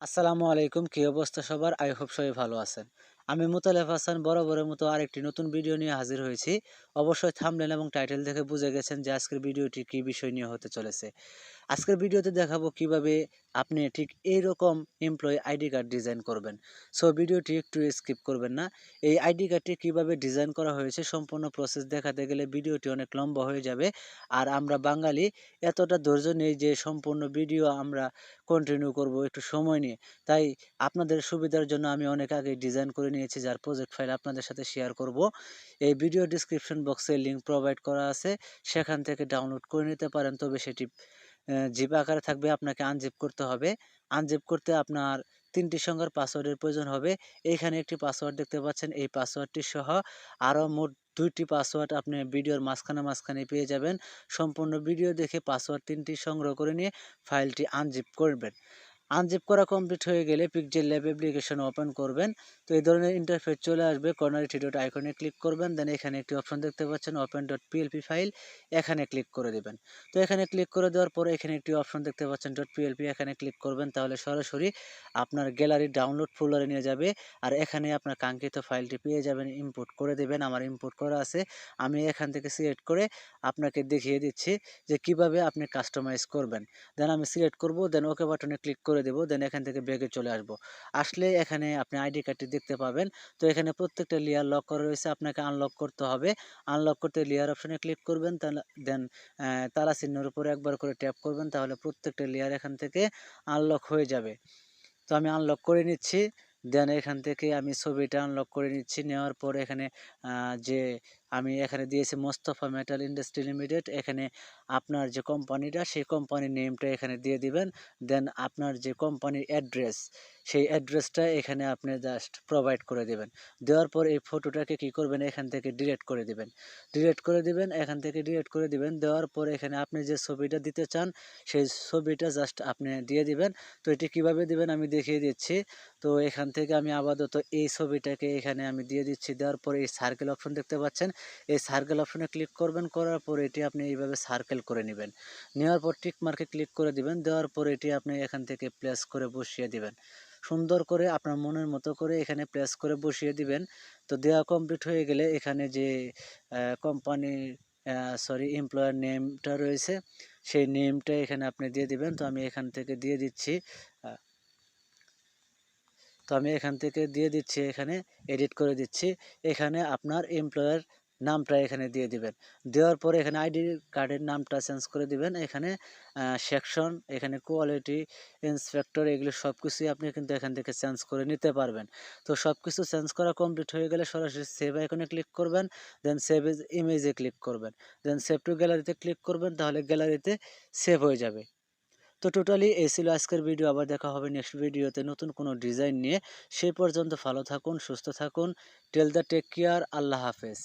আসসালামু আলাইকুম, কি অবস্থা সবার? আই হোপ সবাই ভালো আছেন। আমি মোতালেব হাসান বরাবরের মতো আরেকটি নতুন ভিডিও নিয়ে হাজির হয়েছি। অবশ্যই থাম্বনেল এবং টাইটেল দেখে বুঝে গেছেন যে আজকের ভিডিওটি কী বিষয় নিয়ে হতে চলেছে। আজকের ভিডিওতে দেখাবো কিভাবে আপনি ঠিক এইরকম এমপ্লয়ি আইডি কার্ড ডিজাইন করবেন। সো ভিডিওটি একটু স্কিপ করবেন না। এই আইডি কার্ডটি কীভাবে ডিজাইন করা হয়েছে সম্পূর্ণ প্রসেস দেখাতে গেলে ভিডিওটি অনেক লম্বা হয়ে যাবে। আর আমরা বাঙালি এতটা ধৈর্য নেই যে সম্পূর্ণ ভিডিও আমরা কন্টিনিউ করব একটু সময় নিয়ে। তাই আপনাদের সুবিধার জন্য আমি অনেক আগে ডিজাইন করে নিয়েছি, যার প্রজেক্ট ফাইল আপনাদের সাথে শেয়ার করব। এই ভিডিও ডিসক্রিপশন বক্সে লিঙ্ক প্রোভাইড করা আছে, সেখান থেকে ডাউনলোড করে নিতে পারেন। তবে সেটি জিপ আকারে থাকবে, আপনাকে আনজিপ করতে হবে। আনজিপ করতে আপনার ৩টি সংখ্যার পাসওয়ার্ডের প্রয়োজন হবে। এইখানে একটি পাসওয়ার্ড দেখতে পাচ্ছেন, এই পাসওয়ার্ডটি সহ আরও মোট ২টি পাসওয়ার্ড আপনি ভিডিওর মাঝখানে পেয়ে যাবেন। সম্পূর্ণ ভিডিও দেখে পাসওয়ার্ড ৩টি সংগ্রহ করে নিয়ে ফাইলটি আনজিপ করবেন। আনজিপ করা কমপ্লিট হয়ে গেলে পিকজেল ল্যাব অ্যাপ্লিকেশন ওপেন করবেন। তো এই ধরনের ইন্টারফেস চলে আসবে। কর্নারে থ্রি ডট আইকনে ক্লিক করবেন, দেন এখানে একটি অপশন দেখতে পাচ্ছেন ওপেন ডট পিএলপি ফাইল, এখানে ক্লিক করে দেবেন। তো এখানে ক্লিক করে দেওয়ার পরে এখানে একটি অপশন দেখতে পাচ্ছেন ডট পিএলপি, এখানে ক্লিক করবেন। তাহলে সরাসরি আপনার গ্যালারি ডাউনলোড ফোল্ডারে নিয়ে যাবে। আর এখানে আপনার কাঙ্ক্ষিত ফাইলটি পেয়ে যাবেন, ইম্পোর্ট করে দেবেন। আমার ইম্পোর্ট করা আছে, আমি এখান থেকে সিলেক্ট করে আপনাকে দেখিয়ে দিচ্ছি যে কিভাবে আপনি কাস্টমাইজ করবেন। দেন আমি সিলেক্ট করব, দেন ওকে বাটনে ক্লিক করে দেব, দেন এখান থেকে ব্যাকে চলে আসব। আসলে এখানে আপনি আইডি কার্ডটি দেখতে পাবেন। তো এখানে প্রত্যেকটা লেয়ার লক করা রয়েছে, আপনাকে আনলক করতে হবে। আনলক করতে লেয়ার অপশনে ক্লিক করবেন, দেন তারা চিহ্নের উপরে একবার করে ট্যাপ করবেন, তাহলে প্রত্যেকটা লেয়ার এখান থেকে আনলক হয়ে যাবে। তো আমি আনলক করে নিচ্ছি। দেন এখান থেকে আমি ছবিটা আনলক করে নিচ্ছি। নেওয়ার পরে এখানে যে আমি এখানে দিয়েছি মোস্তফা মেটাল ইন্ডাস্ট্রি লিমিটেড, এখানে আপনার যে কোম্পানিটা সেই কোম্পানির নেমটা এখানে দিয়ে দিবেন। দেন আপনার যে কোম্পানির অ্যাড্রেস, সেই অ্যাড্রেসটা এখানে আপনি জাস্ট প্রোভাইড করে দেবেন। দেওয়ার পর এই ফটোটাকে কী করবেন, এখান থেকে ডিলিট করে দিবেন। এখান থেকে ডিলিট করে দিবেন। দেওয়ার পরে এখানে আপনি যে ছবিটা দিতে চান সেই ছবিটা জাস্ট আপনি দিয়ে দিবেন। তো এটি কীভাবে দিবেন আমি দেখিয়ে দিচ্ছি। তো এখান থেকে আমি আপাতত এই ছবিটাকে এখানে আমি দিয়ে দিচ্ছি। দেওয়ার পরে এই সার্কেল অপশন দেখতে পাচ্ছেন, এই সার্কেল অপশনে ক্লিক করবেন। করার পর এটি আপনি এইভাবে সার্কেল করে নেবেন। নেওয়ার পর টিক মার্কে ক্লিক করে দিবেন। দেওয়ার পর এটি আপনি এখান থেকে প্লেস করে বসিয়ে দিবেন। সুন্দর করে আপনার মনের মতো করে এখানে প্লেস করে বসিয়ে দিবেন। তো দেওয়া কমপ্লিট হয়ে গেলে এখানে যে কোম্পানির এমপ্লয়ার নেমটা রয়েছে সেই নেমটা এখানে আপনি দিয়ে দিবেন। তো আমি এখান থেকে দিয়ে দিচ্ছি। এখানে এডিট করে দিচ্ছি। এখানে আপনার এমপ্লয়ার নামটা এখানে দিয়ে দিবেন। দেওয়ার পরে এখানে আইডি কার্ডের নামটা চেঞ্জ করে দিবেন। এখানে সেকশন, এখানে কোয়ালিটি ইন্সপেক্টর, এগুলো সব কিছুই আপনি কিন্তু এখান থেকে চেঞ্জ করে নিতে পারবেন। তো সব কিছু চেঞ্জ করা কমপ্লিট হয়ে গেলে সরাসরি সেভ আইকনে ক্লিক করবেন, দেন সেভ এজ ইমেজে ক্লিক করবেন, দেন সেভ টু গ্যালারিতে ক্লিক করবেন, তাহলে গ্যালারিতে সেভ হয়ে যাবে। তো টোটালি এই ছিল আজকের ভিডিও। আবার দেখা হবে নেক্সট ভিডিওতে নতুন কোনো ডিজাইন নিয়ে। সেই পর্যন্ত ভালো থাকুন, সুস্থ থাকুন। টেল দ্য টেক কেয়ার, আল্লাহ হাফেজ।